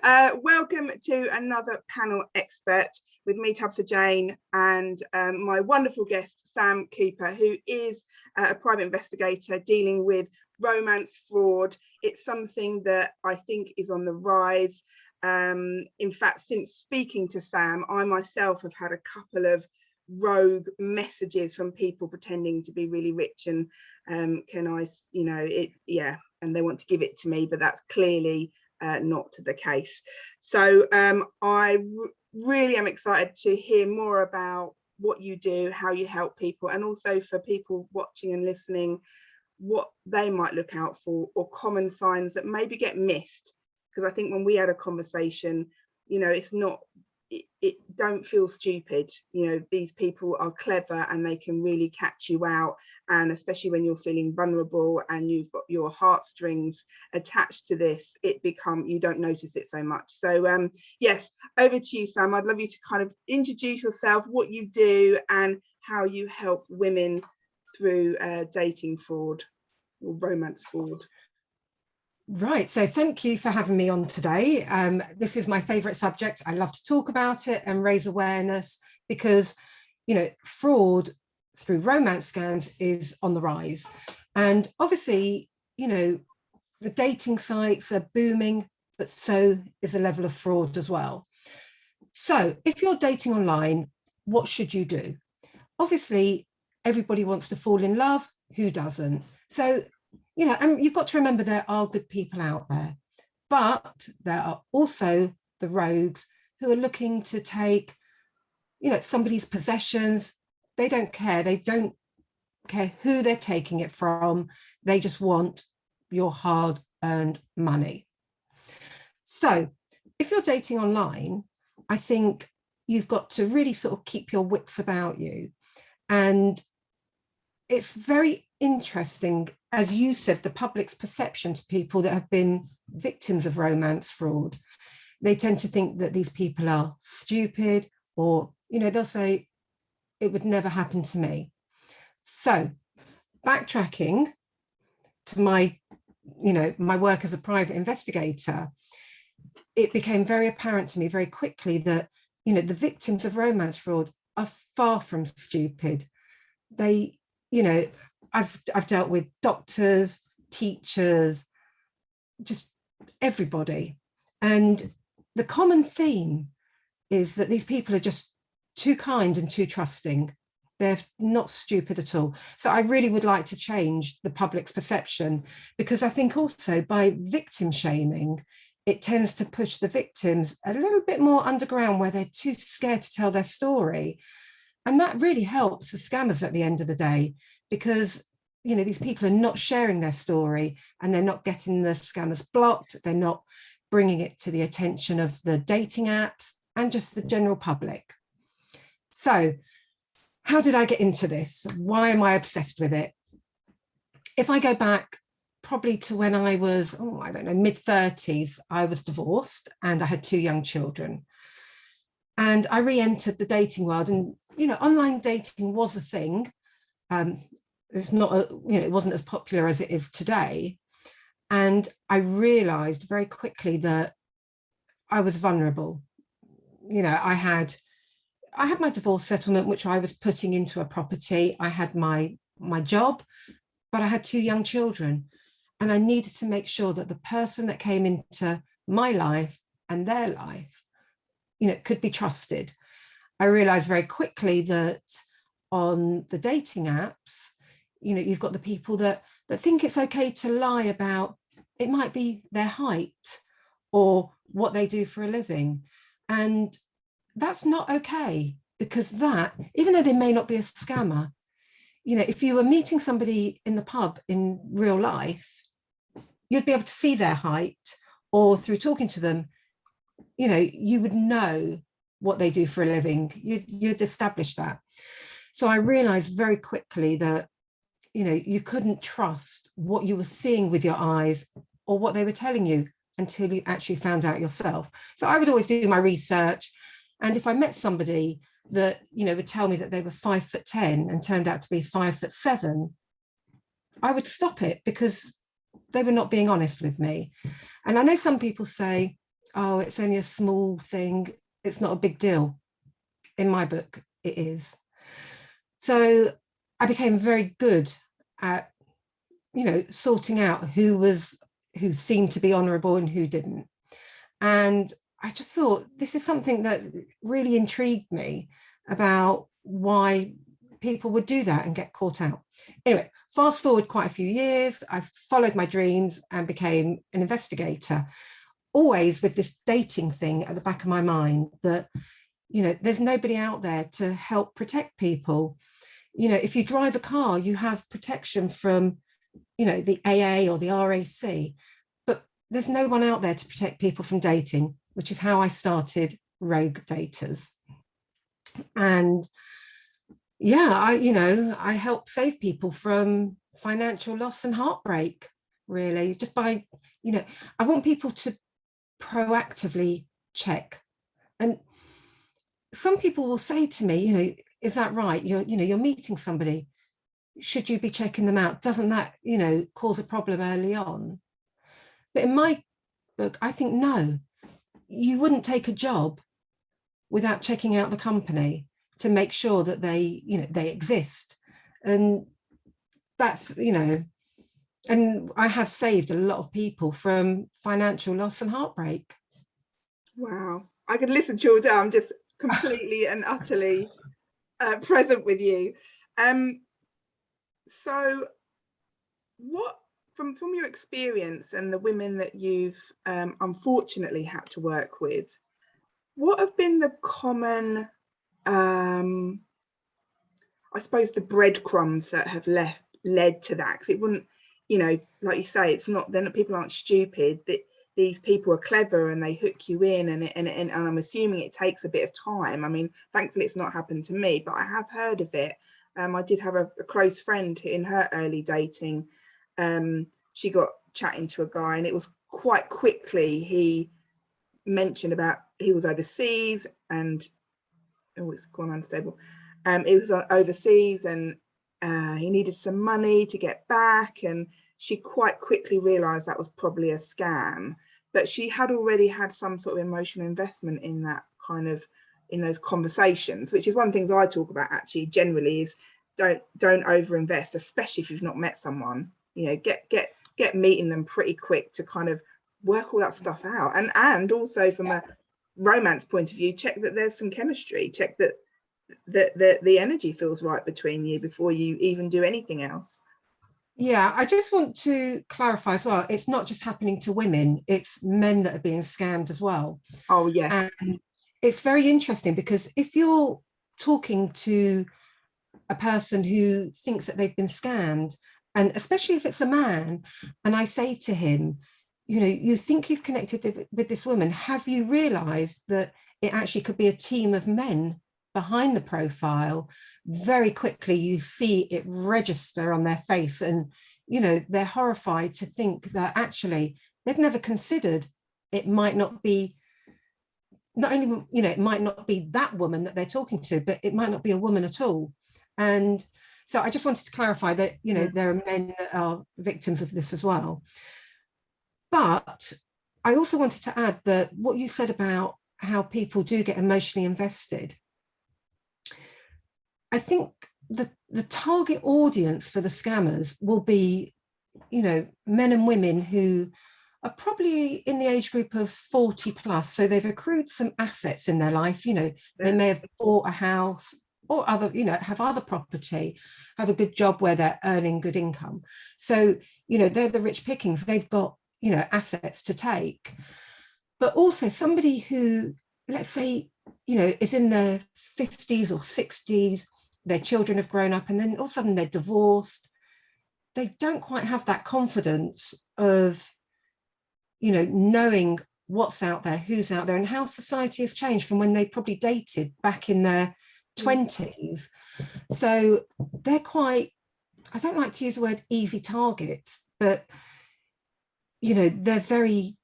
Welcome to another panel expert with me, Tabitha Jane, and my wonderful guest, Sam Cooper, who is a private investigator dealing with romance fraud. It's something that I think is on the rise. In fact, since speaking to Sam, I myself have had a couple of rogue messages from people pretending to be really rich and can I, and they want to give it to me, but that's clearly not the case. So I really am excited to hear more about what you do, how you help people, and also for people watching and listening, what they might look out for or common signs that maybe get missed. Because I think when we had a conversation, it's not, it don't feel stupid. These people are clever and they can really catch you out, and especially when you're feeling vulnerable and you've got your heartstrings attached to this, you don't notice it so much. So yes, over to you, Sam. I'd love you to kind of introduce yourself, what you do and how you help women through dating fraud or romance fraud. Right, so thank you for having me on today. This is my favourite subject. I love to talk about it and raise awareness because, fraud through romance scams is on the rise. And obviously, the dating sites are booming, but so is a level of fraud as well. So if you're dating online, what should you do? Obviously, everybody wants to fall in love. Who doesn't? So and you've got to remember there are good people out there, but there are also the rogues who are looking to take, somebody's possessions. They don't care. They don't care who they're taking it from. They just want your hard-earned money. So if you're dating online, I think you've got to really sort of keep your wits about you. And it's very interesting, as you said, the public's perception to people that have been victims of romance fraud. They tend to think that these people are stupid, or, they'll say, it would never happen to me. So backtracking to my work as a private investigator, it became very apparent to me very quickly that, the victims of romance fraud are far from stupid. They, I've dealt with doctors, teachers, just everybody. And the common theme is that these people are just too kind and too trusting. They're not stupid at all. So I really would like to change the public's perception, because I think also by victim shaming, it tends to push the victims a little bit more underground where they're too scared to tell their story. And that really helps the scammers at the end of the day, because, these people are not sharing their story and they're not getting the scammers blocked. They're not bringing it to the attention of the dating apps and just the general public. So how did I get into this? Why am I obsessed with it? If I go back probably to when I was, mid-30s, I was divorced and I had 2 young children. And I re-entered the dating world, and online dating was a thing. It's not it wasn't as popular as it is today. And I realized very quickly that I was vulnerable. I had my divorce settlement, which I was putting into a property. I had my job, but I had 2 young children, and I needed to make sure that the person that came into my life and their life, could be trusted. I realized very quickly that on the dating apps, you've got the people that think it's okay to lie about, it might be their height or what they do for a living. And that's not okay, because that, even though they may not be a scammer, if you were meeting somebody in the pub in real life, you'd be able to see their height, or through talking to them, you would know what they do for a living. You'd establish that. So I realized very quickly that, you couldn't trust what you were seeing with your eyes or what they were telling you until you actually found out yourself. So I would always do my research. And if I met somebody that, would tell me that they were 5'10" and turned out to be 5'7", I would stop it, because they were not being honest with me. And I know some people say, oh, it's only a small thing, it's not a big deal. In my book, it is. So I became very good at, sorting out who seemed to be honourable and who didn't. And I just thought this is something that really intrigued me about why people would do that and get caught out. Anyway, fast forward quite a few years, I followed my dreams and became an investigator, always with this dating thing at the back of my mind that, there's nobody out there to help protect people. If you drive a car, you have protection from, the AA or the RAC, but there's no one out there to protect people from dating, which is how I started Rogue Daters. And yeah, I help save people from financial loss and heartbreak, really, just by, I want people to proactively check. And some people will say to me, is that right? You're meeting somebody. Should you be checking them out? Doesn't that, cause a problem early on? But in my book, I think, no, you wouldn't take a job without checking out the company to make sure that they exist. And that's, and I have saved a lot of people from financial loss and heartbreak. Wow. I could listen to you all day. I'm just completely and utterly present with you. So what, from your experience and the women that you've unfortunately had to work with, what have been the common, I suppose, the breadcrumbs that have led to that? Because it wouldn't, like you say, it's not, then people aren't stupid. That these people are clever and they hook you in, and I'm assuming it takes a bit of time. I mean, thankfully it's not happened to me, but I have heard of it. I did have a close friend in her early dating. She got chatting to a guy, and it was quite quickly he mentioned about he was overseas, and it's gone unstable. It was overseas, and he needed some money to get back, and she quite quickly realized that was probably a scam. But she had already had some sort of emotional investment in that kind of, in those conversations, which is one of the things I talk about actually generally, is don't overinvest, especially if you've not met someone. Get meeting them pretty quick to kind of work all that stuff out, and also from a romance point of view, check that there's some chemistry, check that the energy feels right between you before you even do anything else. Yeah, I just want to clarify as well, it's not just happening to women, it's men that are being scammed as well. Oh yes. And it's very interesting, because if you're talking to a person who thinks that they've been scammed, and especially if it's a man, and I say to him, you think you've connected with this woman, have you realized that it actually could be a team of men behind the profile? Very quickly you see it register on their face, and they're horrified to think that actually they've never considered it might not be, not only it might not be that woman that they're talking to, but it might not be a woman at all. And so I just wanted to clarify that there are men that are victims of this as well. But I also wanted to add that what you said about how people do get emotionally invested, I think the target audience for the scammers will be, men and women who are probably in the age group of 40 plus. So they've accrued some assets in their life. They may have bought a house or other, have other property, have a good job where they're earning good income. So, they're the rich pickings. They've got, assets to take. But also somebody who, let's say, is in their 50s or 60s, their children have grown up, and then all of a sudden they're divorced. They don't quite have that confidence of, knowing what's out there, who's out there, and how society has changed from when they probably dated back in their 20s. So they're quite, I don't like to use the word easy targets, but, they're very,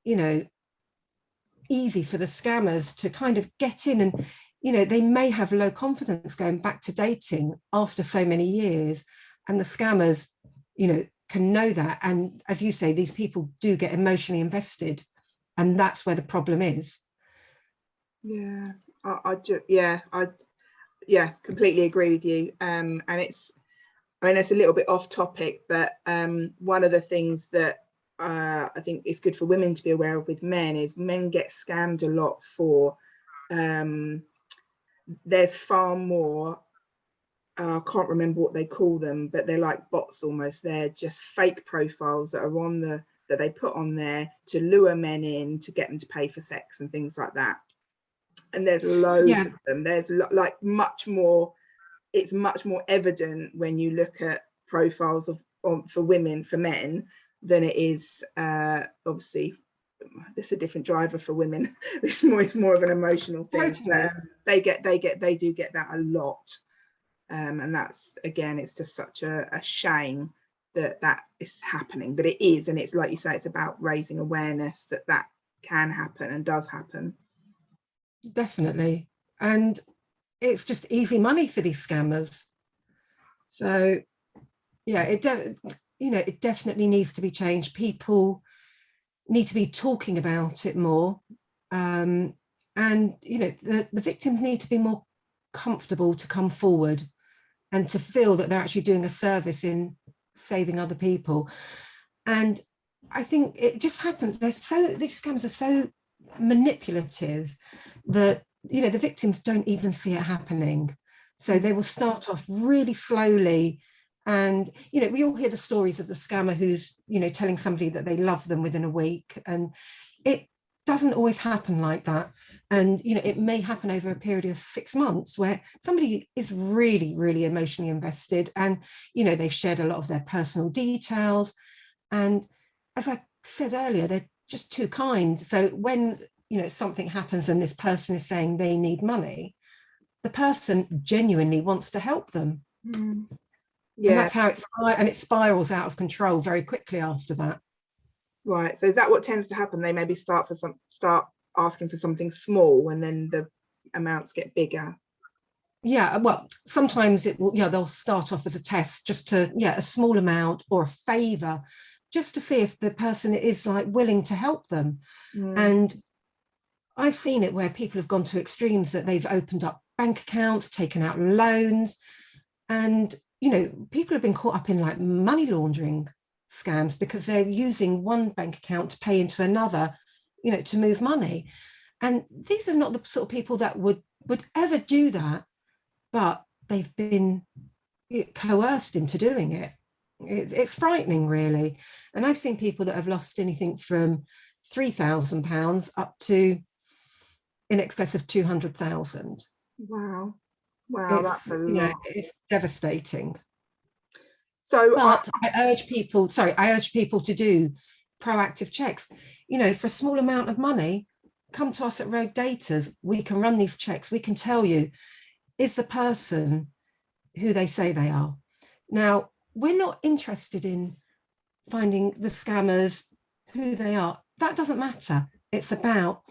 easy for the scammers to kind of get in, and they may have low confidence going back to dating after so many years, and the scammers can know that. And as you say, these people do get emotionally invested And that's where the problem is. Yeah, I just, completely agree with you. And it's, I mean, it's a little bit off topic, but one of the things that I think is good for women to be aware of with men is men get scammed a lot for, there's far more, I can't remember what they call them, but they're like bots almost. They're just fake profiles that are on the, that they put on there to lure men in, to get them to pay for sex and things like that. And there's loads of them. There's like much more, it's much more evident when you look at profiles of for women, for men, than it is obviously there's a different driver for women. It's more of an emotional thing. Totally. But they do get that a lot. And that's, again, it's just such a shame that that is happening, but it is. And it's like you say, it's about raising awareness that that can happen and does happen. Definitely. And it's just easy money for these scammers. So yeah, it definitely needs to be changed. People need to be talking about it more. And the victims need to be more comfortable to come forward and to feel that they're actually doing a service in saving other people. And I think it just happens, these scams are so manipulative that the victims don't even see it happening. So they will start off really slowly. And we all hear the stories of the scammer who's telling somebody that they love them within a week, and it doesn't always happen like that. And it may happen over a period of 6 months where somebody is really, really emotionally invested, and they've shared a lot of their personal details. And as I said earlier, they're just too kind. So when something happens and this person is saying they need money, the person genuinely wants to help them. Yeah. And that's how it spirals out of control very quickly after that. Right. So is that what tends to happen? They maybe start asking for something small, and then the amounts get bigger. Yeah, well, sometimes it will, they'll start off as a test, just to, a small amount or a favor, just to see if the person is like willing to help them. And I've seen it where people have gone to extremes, that they've opened up bank accounts, taken out loans, and people have been caught up in like money laundering scams because they're using one bank account to pay into another, to move money. And these are not the sort of people that would ever do that, but they've been coerced into doing it. It's frightening, really. And I've seen people that have lost anything from £3,000 up to in excess of 200,000. Wow. That's a lot. It's devastating. So but I urge people to do proactive checks. For a small amount of money, come to us at Rogue Daters. We can run these checks. We can tell you, is the person who they say they are. Now, we're not interested in finding the scammers, who they are. That doesn't matter. It's about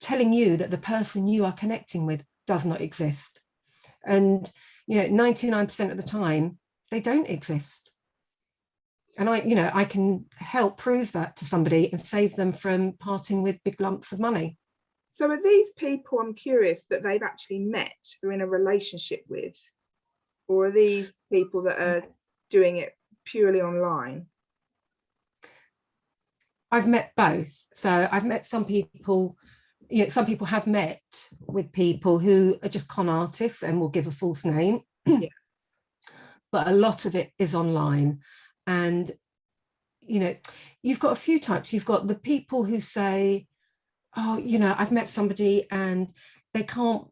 telling you that the person you are connecting with does not exist. And 99% of the time, they don't exist. And I can help prove that to somebody and save them from parting with big lumps of money. So are these people, I'm curious, that they've actually met or in a relationship with, or are these people that are doing it purely online? I've met both. So I've met some people, some people have met with people who are just con artists and will give a false name. Yeah. But a lot of it is online. And, you've got a few types. You've got the people who say, oh, I've met somebody and they can't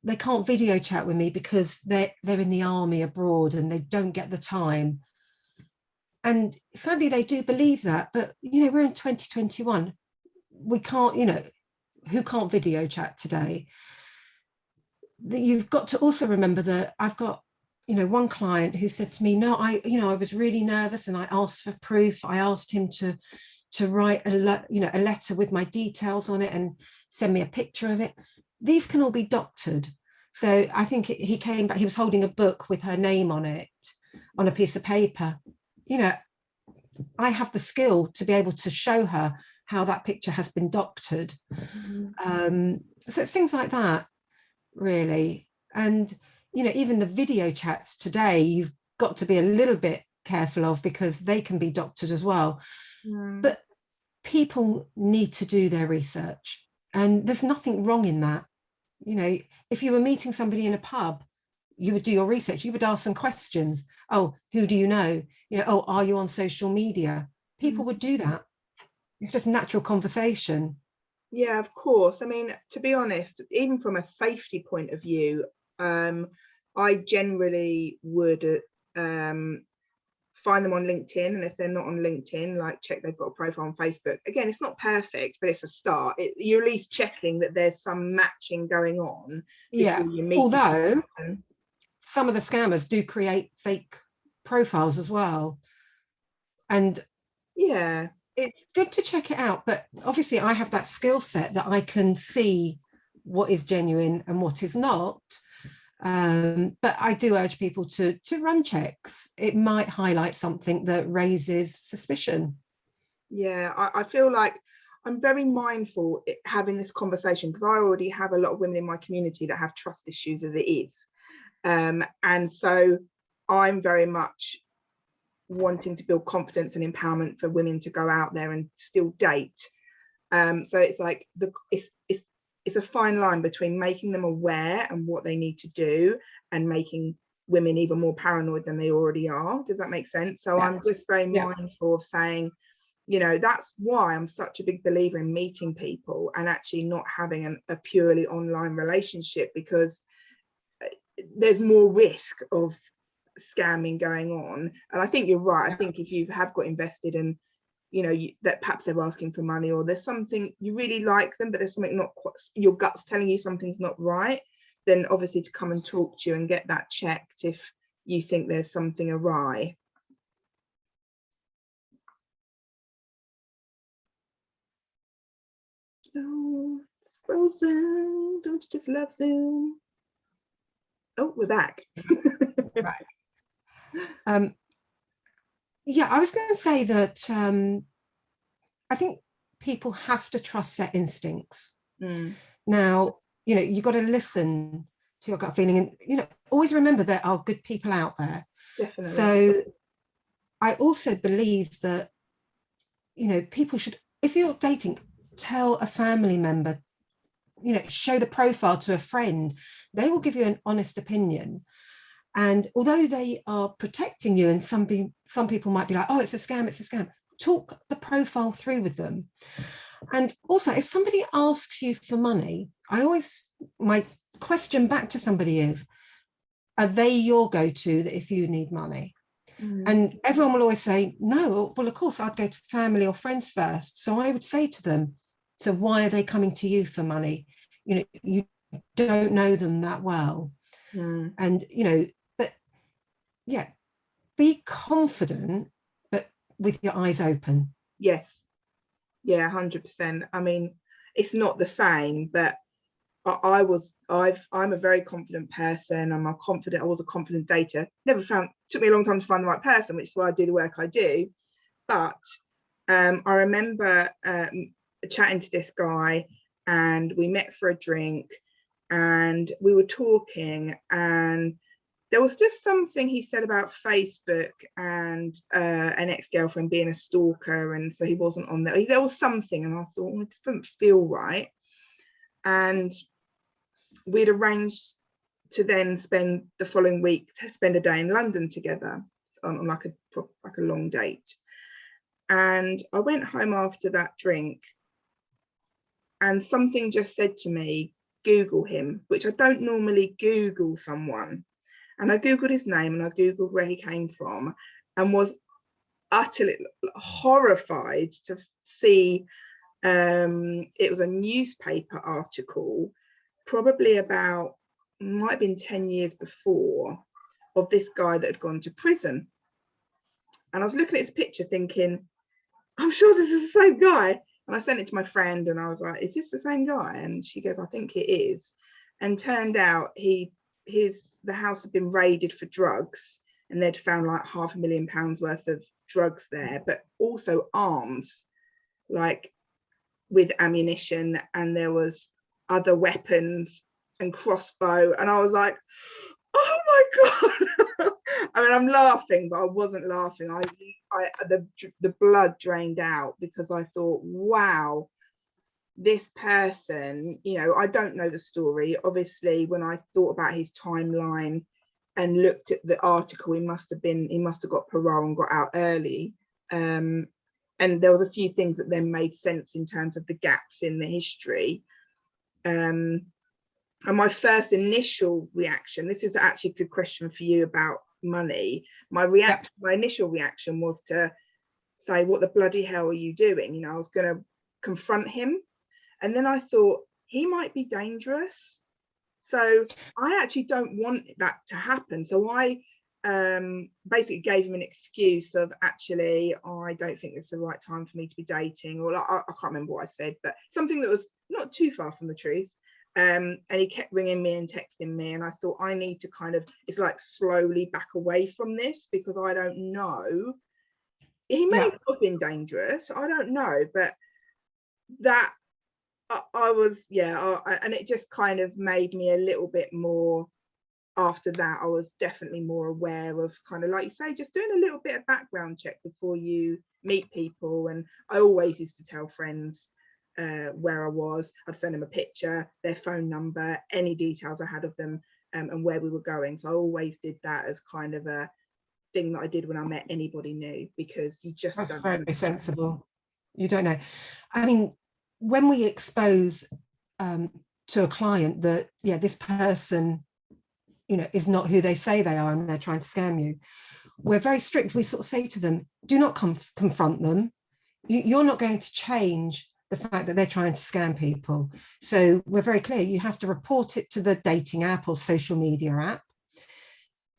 video chat with me because they're in the army abroad and they don't get the time. And sadly, they do believe that. But, we're in 2021. We can't, who can't video chat today? You've got to also remember that I've got, one client who said to me, no, I was really nervous and I asked for proof. I asked him to write a letter with my details on it and send me a picture of it. These can all be doctored. So I think he came back, he was holding a book with her name on it, on a piece of paper. I have the skill to be able to show her how that picture has been doctored. So it's things like that, really. And, you know, even the video chats today, you've got to be a little bit careful of, because they can be doctored as well. But people need to do their research, and there's nothing wrong in that. You know, if you were meeting somebody in a pub, you would do your research, you would ask some questions. Oh, who do you know? You know, oh, are you on social media? People would do that. It's just natural conversation. Yeah, of course. I mean, to be honest, even from a safety point of view, I generally would find them on LinkedIn, and if they're not on LinkedIn, like check they've got a profile on Facebook. Again, it's not perfect, but it's a start. You're at least checking that there's some matching going on before you meet. Although some of the scammers do create fake profiles as well, and yeah, it's good to check it out. But obviously I have that skill set that I can see what is genuine and what is not. But I do urge people to run checks. It might highlight something that raises suspicion. Yeah, I feel like I'm very mindful having this conversation, because I already have a lot of women in my community that have trust issues as it is. And so I'm very much wanting to build confidence and empowerment for women to go out there and still date. So it's like it's a fine line between making them aware and what they need to do, and making women even more paranoid than they already are. Does that make sense? So I'm just very mindful of saying, you know, that's why I'm such a big believer in meeting people and actually not having a purely online relationship, because there's more risk of scamming going on. And I think you're right. I think if you have got invested in, you know, that perhaps they're asking for money, or there's something you really like them, but there's something not quite, your gut's telling you something's not right, then obviously to come and talk to you and get that checked if you think there's something awry. Oh, it's frozen. Don't you just love Zoom? Oh, we're back. Right. Yeah, I was going to say that I think people have to trust their instincts. Now, you know, you've got to listen to your gut feeling, and, you know, always remember there are good people out there. Definitely. So I also believe that, you know, people should, if you're dating, tell a family member, you know, show the profile to a friend. They will give you an honest opinion. And although they are protecting you, and some people might be like, oh, it's a scam, it's a scam, talk the profile through with them. And also, if somebody asks you for money, my question back to somebody is, are they your go-to that if you need money? And everyone will always say, no, well, of course, I'd go to family or friends first. So I would say to them, so why are they coming to you for money? You know, you don't know them that well. And, you know, but yeah, be confident, but with your eyes open. Yes. Yeah, 100%. I mean, it's not the same, but I'm a very confident person. I was a confident dater. Took me a long time to find the right person, which is why I do the work I do. But I remember chatting to this guy, and we met for a drink, and we were talking, and there was just something he said about Facebook and an ex-girlfriend being a stalker, and so he wasn't on there. There was something, and I thought, well, this doesn't feel right. And we'd arranged to then spend the following week to spend a day in London together on like a long date. And I went home after that drink, and something just said to me, Google him, which I don't normally Google someone. And I Googled his name, and I Googled where he came from, and was utterly horrified to see it was a newspaper article, probably about, might have been 10 years before, of this guy that had gone to prison. And I was looking at his picture thinking, I'm sure this is the same guy. And I sent it to my friend, and I was like, is this the same guy? And she goes, I think it is. And turned out the house had been raided for drugs, and they'd found like £500,000 worth of drugs there, but also arms, like with ammunition, and there was other weapons and crossbow, and I was like, oh my God. I mean, I'm laughing, but I wasn't laughing. The blood drained out, because I thought, wow, this person, you know, I don't know the story. Obviously, when I thought about his timeline and looked at the article, he must have got parole and got out early. And there was a few things that then made sense in terms of the gaps in the history. And my first initial reaction, this is actually a good question for you about money. My initial reaction was to say, what the bloody hell are you doing? You know, I was going to confront him. And then I thought, he might be dangerous. So I actually don't want that to happen. So I basically gave him an excuse of, actually, I don't think it's the right time for me to be dating, or I can't remember what I said, but something that was not too far from the truth. And he kept ringing me and texting me, and I thought, I need to kind of, it's like, slowly back away from this, because I don't know. He may have been dangerous, I don't know, but that I was, and it just kind of made me a little bit more. After that, I was definitely more aware of, kind of like you say, just doing a little bit of background check before you meet people. And I always used to tell friends where I was. I'd send them a picture, their phone number, any details I had of them, and where we were going. So I always did that as kind of a thing that I did when I met anybody new, because you just That's don't very know. sensible. You don't know. I mean, when we expose to a client that, this person, is not who they say they are, and they're trying to scam you, we're very strict. We sort of say to them, do not confront them. You're not going to change the fact that they're trying to scam people. So we're very clear. You have to report it to the dating app or social media app.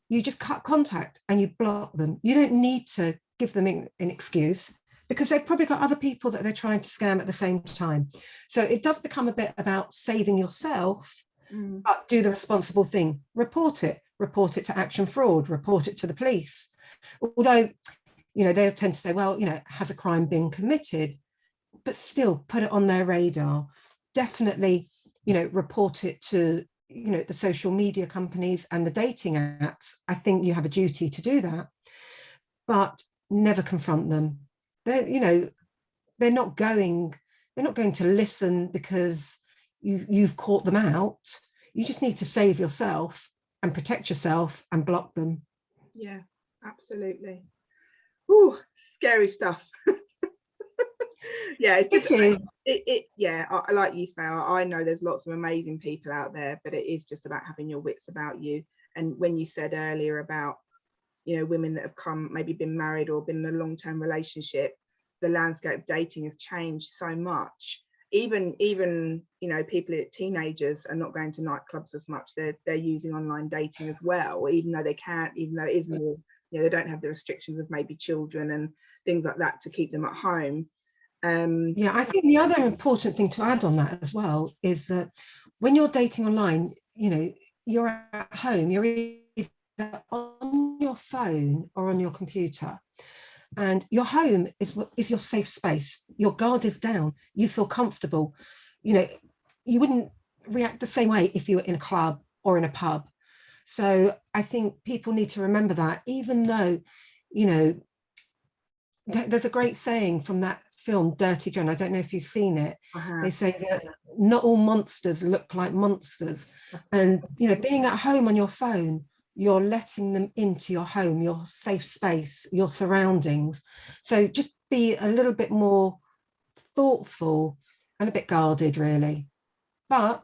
You just cut contact and you block them. You don't need to give them an excuse, because they've probably got other people that they're trying to scam at the same time. So it does become a bit about saving yourself, but do the responsible thing. Report it to Action Fraud, report it to the police. Although, they'll tend to say, well, has a crime been committed? But still put it on their radar. Definitely, report it to, the social media companies and the dating apps. I think you have a duty to do that, but never confront them. They're not going to listen because you've caught them out. You just need to save yourself and protect yourself and block them. Yeah, absolutely. Ooh, scary stuff. Yeah, it's just like you say, I know there's lots of amazing people out there, but it is just about having your wits about you. And when you said earlier about, women that have maybe been married or been in a long-term relationship, the landscape of dating has changed so much. Even people, teenagers are not going to nightclubs as much. They're using online dating as well, even though it is more, they don't have the restrictions of maybe children and things like that to keep them at home. I think the other important thing to add on that as well is that when you're dating online, you're at home, you're either on your phone or on your computer, and your home is your safe space. Your guard is down. You feel comfortable. You wouldn't react the same way if you were in a club or in a pub. So I think people need to remember that, even though, there's a great saying from that film Dirty John. I don't know if you've seen it. They say that not all monsters look like monsters. And being at home on your phone, you're letting them into your home, your safe space, your surroundings. So just be a little bit more thoughtful and a bit guarded, really. But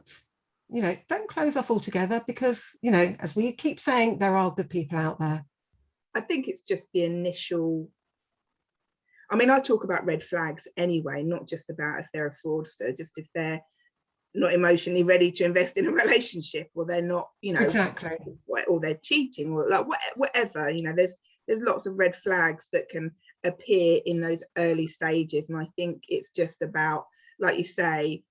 don't close off altogether, because as we keep saying, there are good people out there. I think it's just the initial. I mean, I talk about red flags anyway, not just about if they're a fraudster, just if they're not emotionally ready to invest in a relationship, or they're not, exactly, or they're cheating, or like whatever. There's lots of red flags that can appear in those early stages, and I think it's just about, like you say,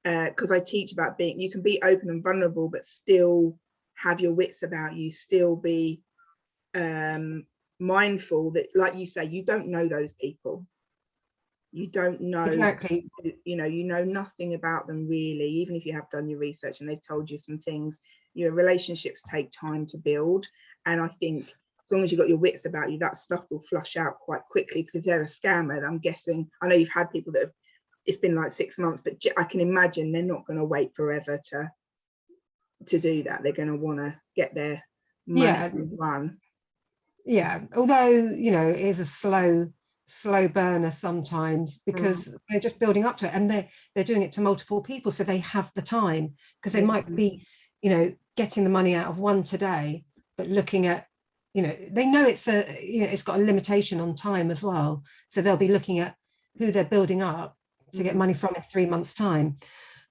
because I teach about you can be open and vulnerable, but still have your wits about you, still be mindful that, like you say, you don't know those people. You don't know, exactly. you know nothing about them really, even if you have done your research and they've told you some things. Your relationships take time to build, and I think as long as you've got your wits about you, that stuff will flush out quite quickly. Because if they're a scammer, I'm guessing, I know you've had people that have, it's been like 6 months, but I can imagine they're not going to wait forever to do that. They're going to want to get their money and run. Yeah, although, you know, it is a slow burner sometimes, because they're just building up to it, and they're doing it to multiple people, so they have the time, because they might be, you know, getting the money out of one today, but looking at, you know, they know it's it's got a limitation on time as well, so they'll be looking at who they're building up to get money from in 3 months' time.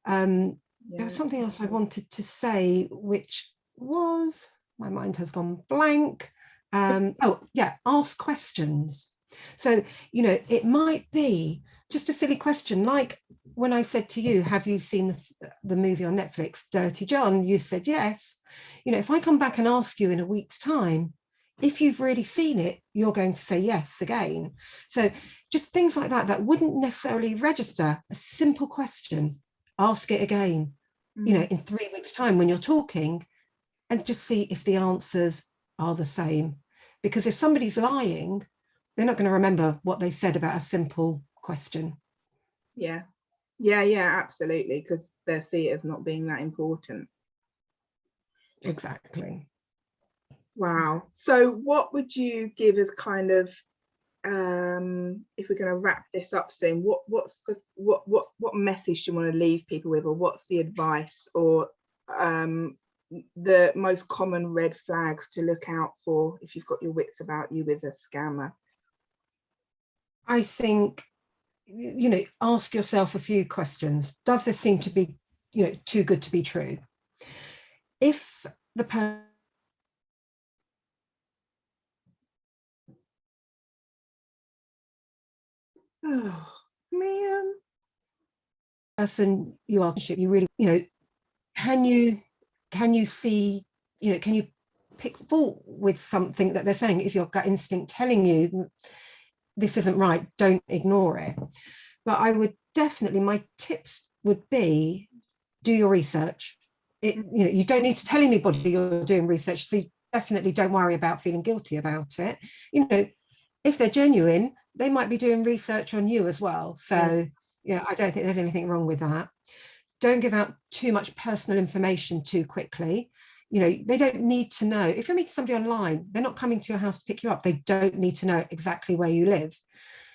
There was something else I wanted to say, which was, my mind has gone blank. Oh yeah, ask questions. So, you know, it might be just a silly question, like when I said to you, have you seen the movie on Netflix, Dirty John? You said yes. You know, if I come back and ask you in a week's time, if you've really seen it, you're going to say yes again. So just things like that, that wouldn't necessarily register. A simple question, ask it again, you know, in 3 weeks' time when you're talking, and just see if the answers are the same. Because if somebody's lying, they're not going to remember what they said about a simple question. Yeah, absolutely, because they see it as not being that important. Exactly. Wow. So what would you give as kind of, if we're going to wrap this up soon, what message do you want to leave people with, or what's the advice, or the most common red flags to look out for if you've got your wits about you with a scammer? I think, you know, ask yourself a few questions. Does this seem to be, you know, too good to be true? If the Oh man, person you are, you really, you know, can you see, you know, can you pick fault with something that they're saying? Is your gut instinct telling you this isn't right? Don't ignore it. But I would definitely, my tips would be, do your research. You know, you don't need to tell anybody you're doing research, so you definitely don't worry about feeling guilty about it. You know, if they're genuine, they might be doing research on you as well. So yeah, I don't think there's anything wrong with that. Don't give out too much personal information too quickly. You know, they don't need to know. If you're meeting somebody online, they're not coming to your house to pick you up. They don't need to know exactly where you live.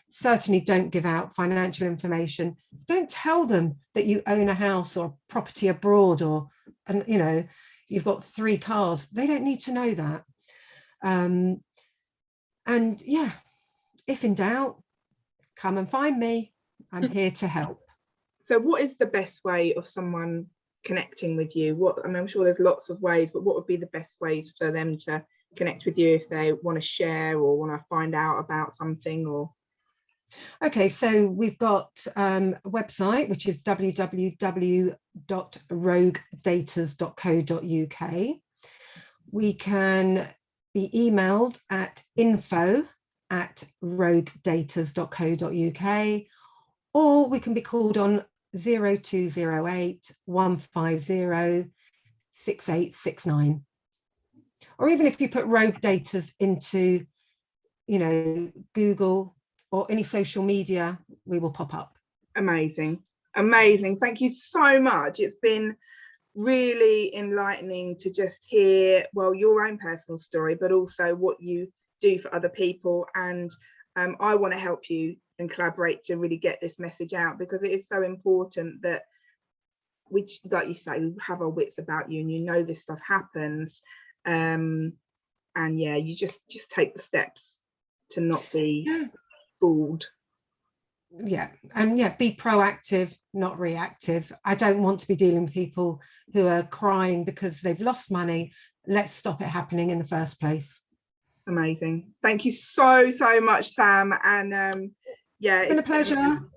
Certainly don't give out financial information. Don't tell them that you own a house or property abroad, or, and you know, you've got 3 cars. They don't need to know that. And yeah, if in doubt, come and find me. I'm here to help. So what is the best way of someone connecting with you? I mean, I'm sure there's lots of ways, but what would be the best ways for them to connect with you if they want to share or want to find out about something? Or okay, so we've got a website, which is www.roguedaters.co.uk. We can be emailed at info@roguedaters.co.uk, or we can be called on 0208 150 6869. Or even if you put Rogue Daters into, you know, Google or any social media, we will pop up. amazing. Thank you so much. It's been really enlightening to just hear, well, your own personal story, but also what you do for other people. And I want to help you and collaborate to really get this message out, because it is so important that we, like you say, we have our wits about you, and you know this stuff happens. And yeah, you just take the steps to not be fooled. Yeah, and yeah, be proactive, not reactive. I don't want to be dealing with people who are crying because they've lost money. Let's stop it happening in the first place. Amazing. Thank you so much, Sam. And yeah, it's been a pleasure.